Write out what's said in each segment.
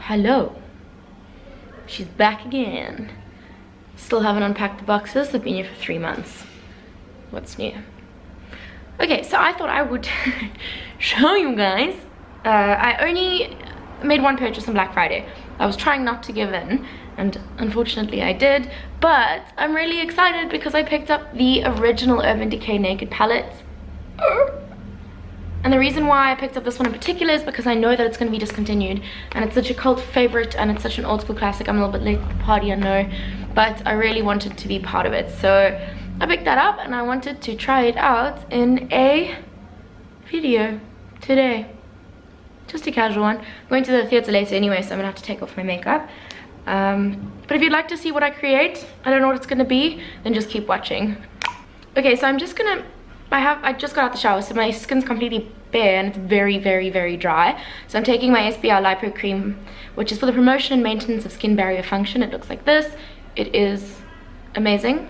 Hello. She's back again. Still haven't unpacked the boxes. They've been here for 3 months. What's new? Okay, so I thought I would show you guys. I only made one purchase on Black Friday. I was trying not to give in, and unfortunately I did. But I'm really excited because I picked up the original Urban Decay Naked palette. And the reason why I picked up this one in particular is because I know that it's going to be discontinued, and it's such a cult favorite and it's such an old school classic. I'm a little bit late to the party, I know, but I really wanted to be part of it. So I picked that up and I wanted to try it out in a video today. Just a casual one. I'm going to the theatre later anyway, so I'm gonna have to take off my makeup. But if you'd like to see what I create, I don't know what it's gonna be, then just keep watching. Okay, so I'm just gonna, I just got out the shower, so my skin's completely bare and it's very, very, very dry. So I'm taking my SBR Lipocream, which is for the promotion and maintenance of skin barrier function. It looks like this. It is amazing.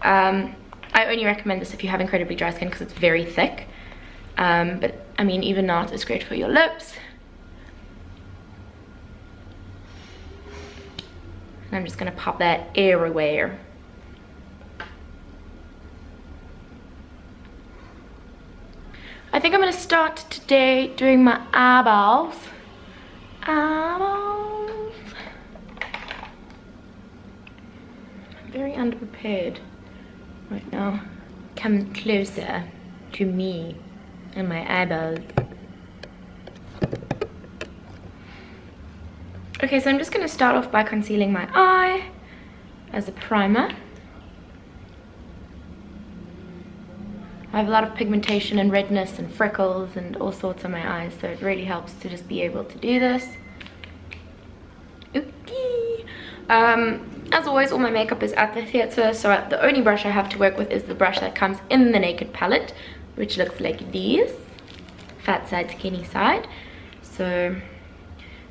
I only recommend this if you have incredibly dry skin because it's very thick. But I mean, even not, it's great for your lips. And I'm just gonna pop that everywhere. I think I'm gonna start today doing my eyeballs. Eyeballs. I'm very underprepared right now. Come closer to me and my eyeballs. Okay, so I'm just gonna start off by concealing my eye as a primer. I have a lot of pigmentation and redness and freckles and all sorts on my eyes, so it really helps to just be able to do this. Okay. As always, all my makeup is at the theatre, so the only brush I have to work with is the brush that comes in the Naked palette, which looks like this. Fat side, skinny side. So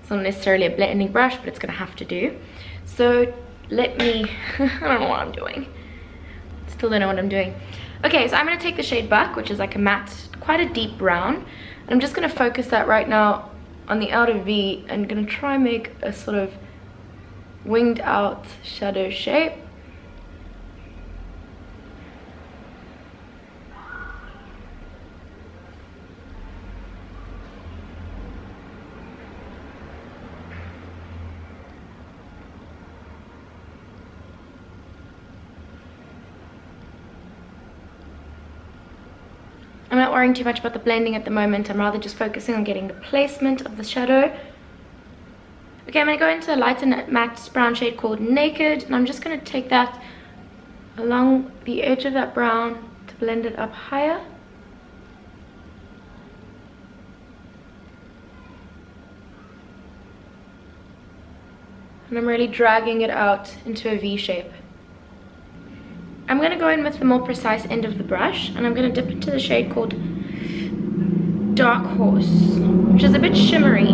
it's not necessarily a blending brush, but it's gonna have to do. So let me, I don't know what I'm doing. Still don't know what I'm doing. Okay, so I'm going to take the shade Buck, which is like a matte, quite a deep brown. And I'm just going to focus that right now on the outer V and going to try and make a sort of winged out shadow shape. I'm not worrying too much about the blending at the moment. I'm rather just focusing on getting the placement of the shadow. Okay, I'm going to go into a lighter matte brown shade called Naked, and I'm just going to take that along the edge of that brown to blend it up higher. And I'm really dragging it out into a V shape. I'm going to go in with the more precise end of the brush, and I'm going to dip into the shade called Dark Horse, which is a bit shimmery.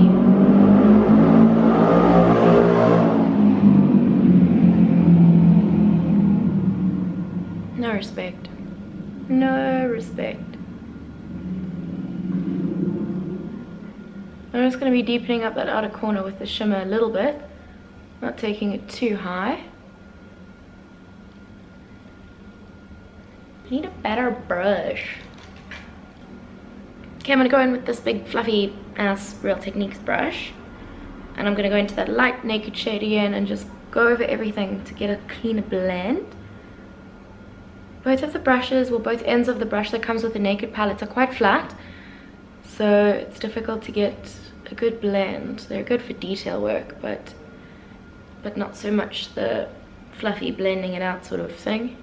No respect. No respect. I'm just going to be deepening up that outer corner with the shimmer a little bit, not taking it too high. I need a better brush. Okay, I'm gonna go in with this big fluffy ass Real Techniques brush, and I'm gonna go into that light Naked shade again and just go over everything to get a cleaner blend. Both of the brushes, well, both ends of the brush that comes with the Naked palettes are quite flat, so it's difficult to get a good blend. They're good for detail work, but not so much the fluffy blending it out sort of thing.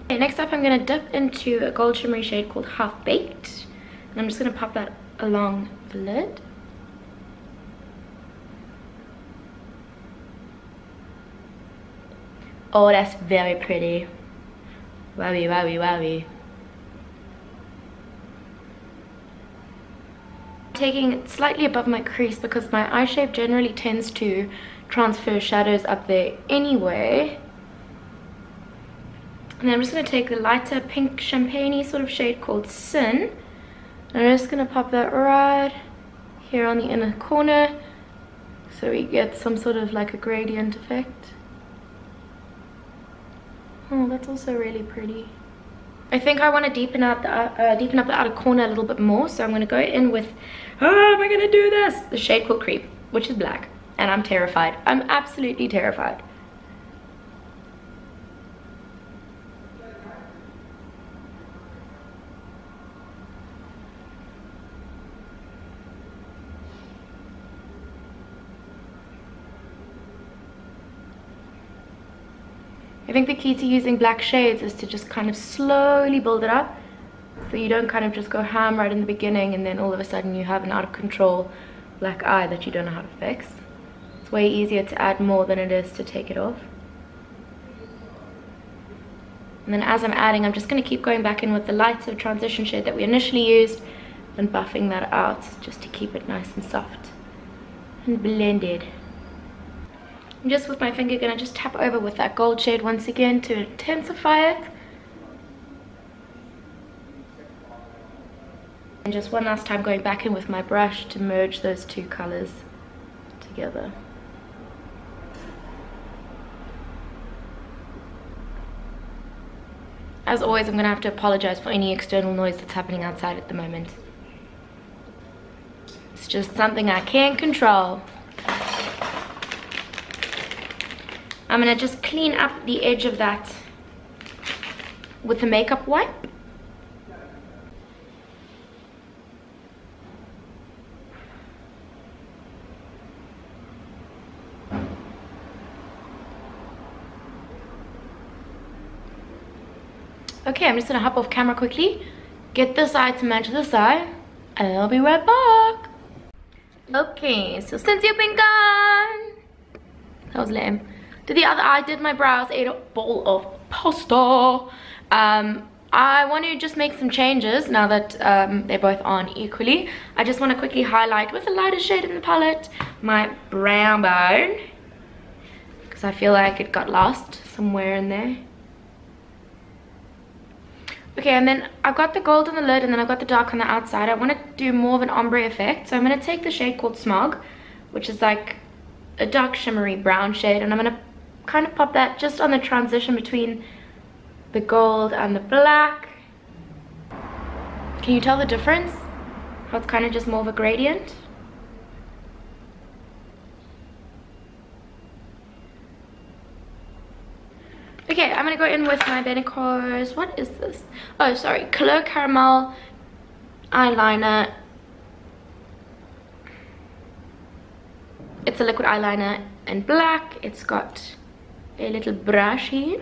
Okay, next up I'm going to dip into a gold shimmery shade called Half Baked, and I'm just going to pop that along the lid. Oh, that's very pretty. Wowie, wowie, wowie. Taking it slightly above my crease because my eye shape generally tends to transfer shadows up there anyway. And then I'm just going to take the lighter pink champagne-y sort of shade called Sin. And I'm just going to pop that right here on the inner corner. so we get some sort of like a gradient effect. Oh, that's also really pretty. I think I want to deepen up the outer corner a little bit more, so I'm going to go in with, oh, am I going to do this? The shade called Creep, which is black, and I'm terrified. I'm absolutely terrified. I think the key to using black shades is to just kind of slowly build it up, so you don't kind of just go ham right in the beginning and then all of a sudden you have an out of control black eye that you don't know how to fix. It's way easier to add more than it is to take it off. And then as I'm adding, I'm just going to keep going back in with the lighter transition shade that we initially used and buffing that out just to keep it nice and soft and blended. I'm just with my finger gonna just tap over with that gold shade once again to intensify it. And just one last time going back in with my brush to merge those two colors together. As always, I'm gonna have to apologize for any external noise that's happening outside at the moment. It's just something I can't control. I'm going to just clean up the edge of that with a makeup wipe. Okay, I'm just going to hop off camera quickly, get this eye to match this eye, and I'll be right back. Okay, so since you've been gone, that was lame. To the other eye, did my brows, ate a bowl of pasta. I want to just make some changes now that they're both on equally. I just want to quickly highlight with a lighter shade in the palette my brown bone, because I feel like it got lost somewhere in there. Okay, and then I've got the gold on the lid and then I've got the dark on the outside. I want to do more of an ombre effect, so I'm going to take the shade called Smog, which is like a dark shimmery brown shade, and I'm going to kind of pop that just on the transition between the gold and the black. Can you tell the difference? How it's kind of just more of a gradient? Okay, I'm gonna go in with my Benecour's, what is this? Oh, sorry, Couleur Caramel eyeliner. It's a liquid eyeliner in black. It's got a little brush here,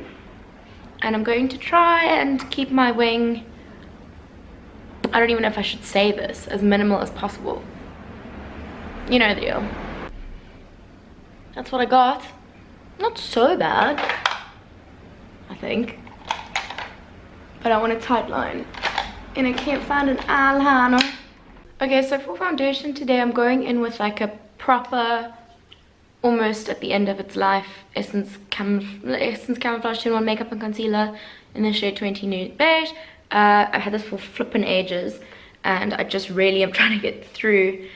and I'm going to try and keep my wing, I don't even know if I should say this, as minimal as possible. You know the deal. That's what I got. Not so bad, I think, but I want a tight line and I can't find an eyeliner. Okay, so for foundation today I'm going in with like a proper, almost at the end of its life, Essence Camouflage 2-in-1 makeup and concealer in the shade 20 Nude Beige. I've had this for flippin' ages and I just really am trying to get through.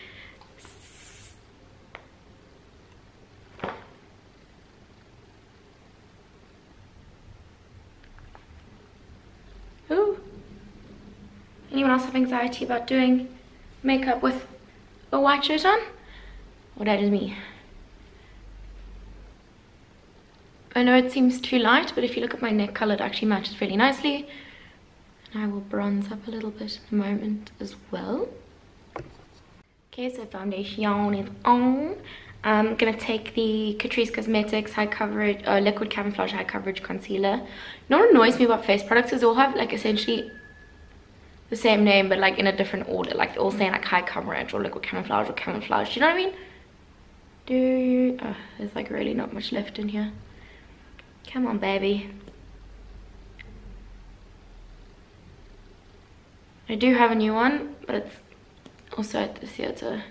Ooh. Anyone else have anxiety about doing makeup with a white shirt on? Well, that is me. I know it seems too light, but if you look at my neck color, it actually matches really nicely. And I will bronze up a little bit in a moment as well. Okay, so foundation is on. I'm gonna take the Catrice Cosmetics High Coverage, Liquid Camouflage High Coverage Concealer. You know what annoys me about face products is they all have like essentially the same name, but like in a different order. Like they're all saying like High Coverage or Liquid Camouflage or Camouflage. Do you know what I mean? There's like really not much left in here. Come on, baby. I do have a new one, but it's also at the theater.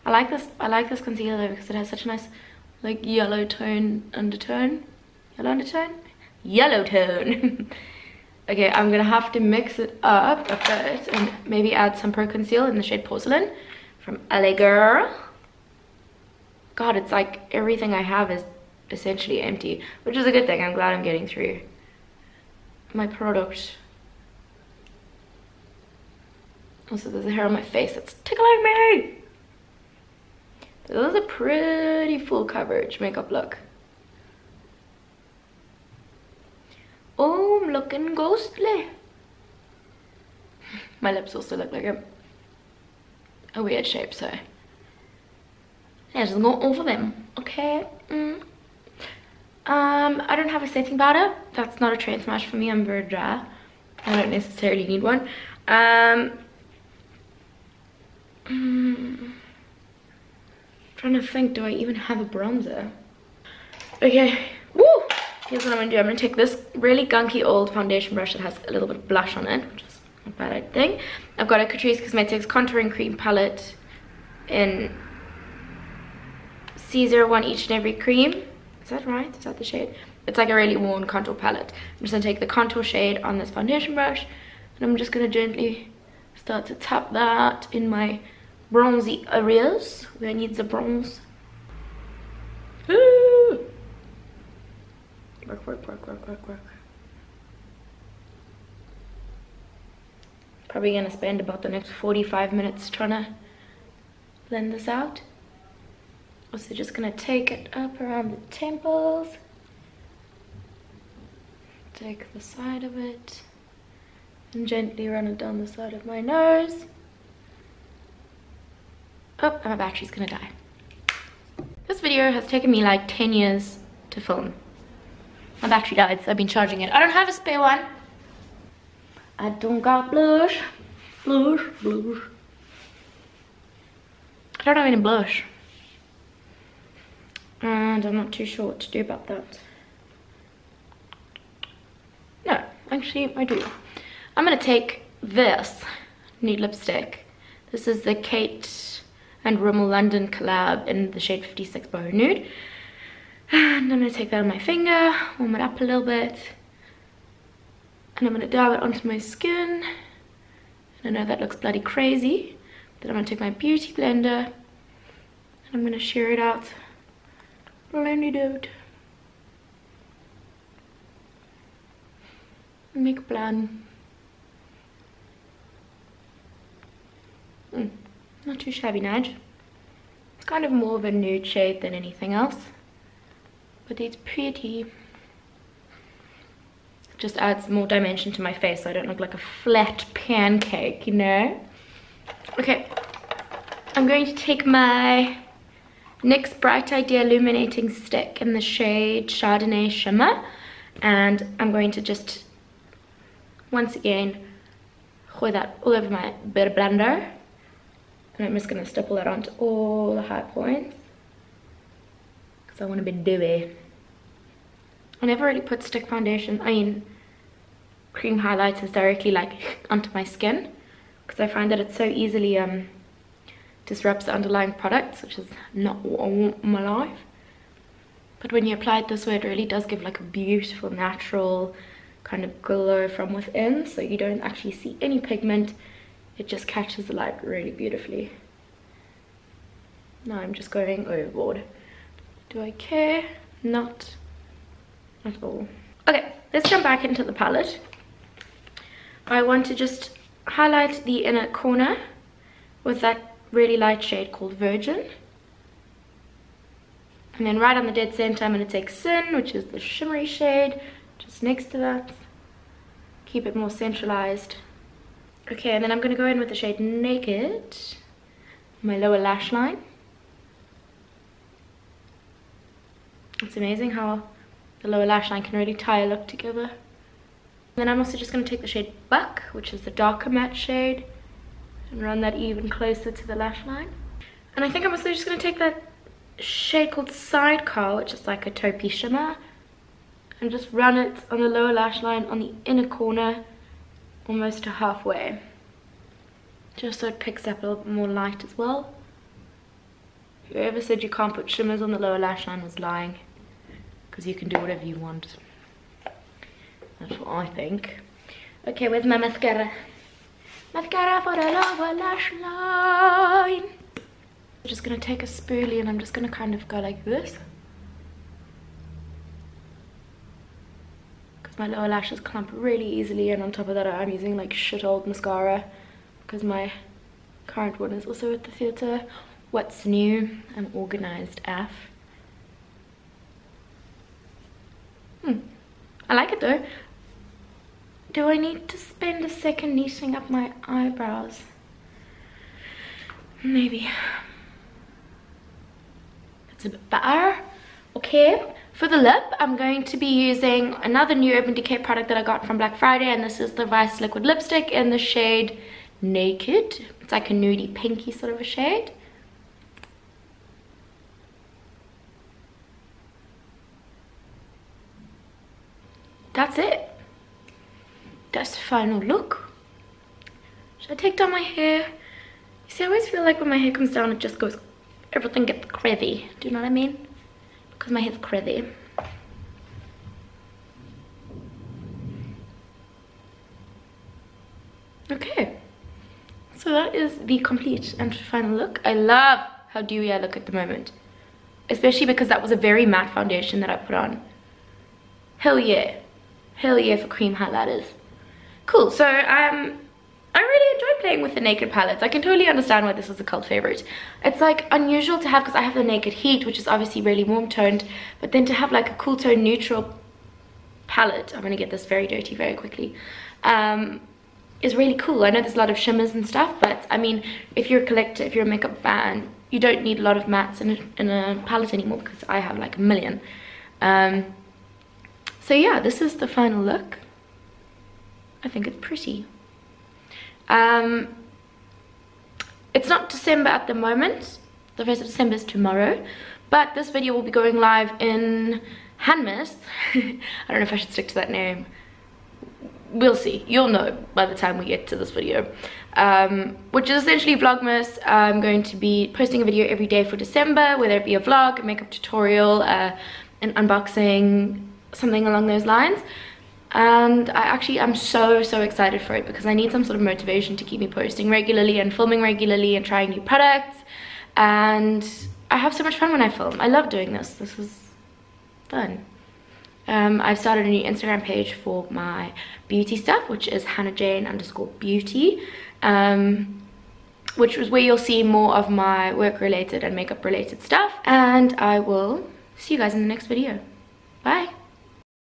I like this concealer though because it has such a nice like yellow tone undertone. Yellow tone. Okay, I'm gonna have to mix it up a bit and maybe add some Pro Conceal in the shade Porcellain from LA Girl. God, it's like everything I have is essentially empty, which is a good thing. I'm glad I'm getting through my product. Also, there's a hair on my face that's tickling me. This is a pretty full coverage makeup look. Oh, I'm looking ghostly. My lips also look like a weird shape, so let's just go over them, okay? I don't have a setting powder. That's not a trend smash for me. I'm very dry. I don't necessarily need one. Trying to think, do I even have a bronzer? Okay, woo! Here's what I'm gonna do. I'm gonna take this really gunky old foundation brush that has a little bit of blush on it, which is not a bad thing. I've got a Catrice Cosmetics contouring cream palette in C01 each and every cream. Is that right? Is that the shade? It's like a really worn contour palette. I'm just gonna take the contour shade on this foundation brush, and I'm just gonna gently start to tap that in my bronzy areas where I need the bronze. Ooh. Work, work, work, work, work, work. Probably gonna spend about the next 45 minutes trying to blend this out. Also just gonna take it up around the temples. Take the side of it and gently run it down the side of my nose. Oh, and my battery's gonna die. This video has taken me like 10 years to film. My battery died, so I've been charging it. I don't have a spare one. I don't got blush. Blush, blush. I don't have any blush. And I'm not too sure what to do about that. No, actually I do. I'm gonna take this nude lipstick. This is the Kate and Rimmell London collab in the shade 56 Boho Nude. And I'm gonna take that on my finger, warm it up a little bit. And I'm gonna dab it onto my skin. And I know that looks bloody crazy. Then I'm gonna take my beauty blender and I'm gonna shear it out. Blend it out. Make a plan. Not too shabby, Nudge. It's kind of more of a nude shade than anything else, but it's pretty. Just adds more dimension to my face so I don't look like a flat pancake, you know? Okay, I'm going to take my NYX Bright Idea Illuminating Stick in the shade Chardonnay Shimmer, and I'm going to just once again pour that all over my bit of blender. And I'm just going to stipple that onto all the high points because I want to be dewy. I never really put stick foundation, cream highlighters directly like onto my skin because I find that it so easily disrupts the underlying products, which is not what I want in my life. But when you apply it this way, it really does give like a beautiful natural kind of glow from within, so you don't actually see any pigment. It just catches the light really beautifully. Now I'm just going overboard. Do I care? Not at all. Okay, let's jump back into the palette. I want to just highlight the inner corner with that really light shade called Virgin. And then right on the dead center, I'm going to take Sin, which is the shimmery shade, just next to that. Keep it more centralized. Okay, and then I'm going to go in with the shade Naked, my lower lash line. It's amazing how the lower lash line can really tie a look together. And then I'm also just going to take the shade Buck, which is the darker matte shade, and run that even closer to the lash line. And I think I'm also just going to take that shade called Sidecar, which is like a taupey shimmer, and just run it on the lower lash line on the inner corner, almost to halfway, just so it picks up a little bit more light as well. Whoever said you can't put shimmers on the lower lash line was lying, because you can do whatever you want. That's what I think. Okay, where's my mascara? Mascara for the lower lash line. I'm just going to take a spoolie and I'm just going to kind of go like this. Because my lower lashes clump really easily, and on top of that I'm using like shit old mascara because my current one is also at the theatre. What's new? I'm organized AF. I like it though. Do I need to spend a second neatening up my eyebrows? Maybe. That's a bit better. Okay, for the lip, I'm going to be using another new Urban Decay product that I got from Black Friday, and this is the Vice Liquid Lipstick in the shade Naked. It's like a nudie pinky sort of a shade. That's it. That's the final look. Should I take down my hair? You see, I always feel like when my hair comes down, it just goes, everything gets crazy. Do you know what I mean? Because my hair's crazy. Okay. So that is the complete and final look. I love how dewy I look at the moment. Especially because that was a very matte foundation that I put on. Hell yeah. Hell yeah for cream highlighters. Cool, so I really enjoyed playing with the Naked palettes. I can totally understand why this is a cult favorite. It's like unusual to have, because I have the Naked Heat, which is obviously really warm toned, but then to have like a cool tone neutral palette, I'm gonna get this very dirty very quickly, is really cool. I know there's a lot of shimmers and stuff, but I mean, if you're a collector, if you're a makeup fan, you don't need a lot of mattes in a palette anymore, because I have like a million. So yeah, this is the final look. I think it's pretty. It's not December at the moment. The 1st of December is tomorrow. But this video will be going live in HANMAS. I don't know if I should stick to that name. We'll see. You'll know by the time we get to this video. Which is essentially Vlogmas. I'm going to be posting a video every day for December, whether it be a vlog, a makeup tutorial, an unboxing, something along those lines. And I'm so excited for it, because I need some sort of motivation to keep me posting regularly and filming regularly and trying new products. And I have so much fun when I film. I love doing this. This is fun. I've started a new Instagram page for my beauty stuff, which is hannahjane_beauty, which is where you'll see more of my work related and makeup related stuff. And I will see you guys in the next video. Bye.